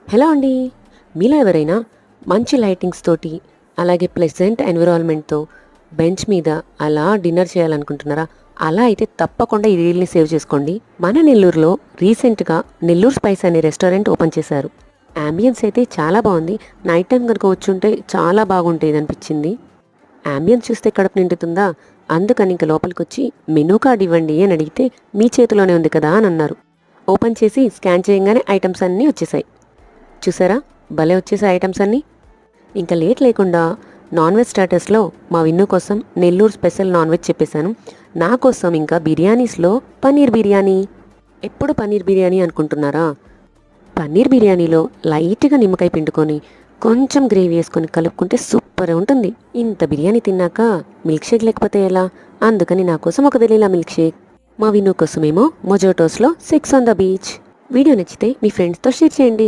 Hello అండి. మీలో ఎవరైనా మంచి లైటింగ్స్ తోటి, అలాగే ప్లెజెంట్ ఎన్విరాన్మెంట్‌తో బెంచ్ మీద అలా డిన్నర్ చేయాలనుకుంటున్నారా? అలా అయితే తప్పకుండా ఈ రీల్‌ని సేవ్ చేసుకోండి. మన నెల్లూరులో రీసెంట్‌గా 'నెల్లూరు స్పైస్' అనే రెస్టారెంట్ ఓపెన్ చేశారు. యాంబియన్స్ అయితే చాలా బాగుంది. నైట్ టైం కనుక వచ్చుంటే చాలా బాగుంటేదనిపించింది. యాంబియన్స్ చూస్తే కడుపు నిండుతుందా? అందుకని ఇంక లోపలికొచ్చి మెనూ కార్డ్ ఇవ్వండి అని అడిగితే, మీ చేతిలోనే ఉంది కదా అని అన్నారు. ఓపెన్ చేసి స్కాన్ చేయంగానే ఐటమ్స్ అన్నీ వచ్చేసాయి. చూసారా, భలే వచ్చేసే ఐటమ్స్ అన్నీ. ఇంకా లేట్ లేకుండా నాన్ వెజ్ స్టార్టర్స్లో మా విన్ను కోసం నెల్లూరు స్పెషల్ నాన్ వెజ్ చెప్పేశాను. నా కోసం ఇంకా బిర్యానీస్లో పన్నీర్ బిర్యానీ. ఎప్పుడు పన్నీర్ బిర్యానీ అనుకుంటున్నారా? పన్నీర్ బిర్యానీలో లైట్గా నిమ్మకాయ పిండుకొని కొంచెం గ్రేవీ వేసుకొని కలుపుకుంటే సూపర్ ఉంటుంది. ఇంత బిర్యానీ తిన్నాక మిల్క్ షేక్ లేకపోతే ఎలా? అందుకని నా కోసం ఒక వెనిలా మిల్క్ షేక్, మా విన్ను కోసమేమో మొజోటోస్లో 6 ఆన్ ద బీచ్. వీడియో నచ్చితే మీ ఫ్రెండ్స్తో షేర్ చేయండి.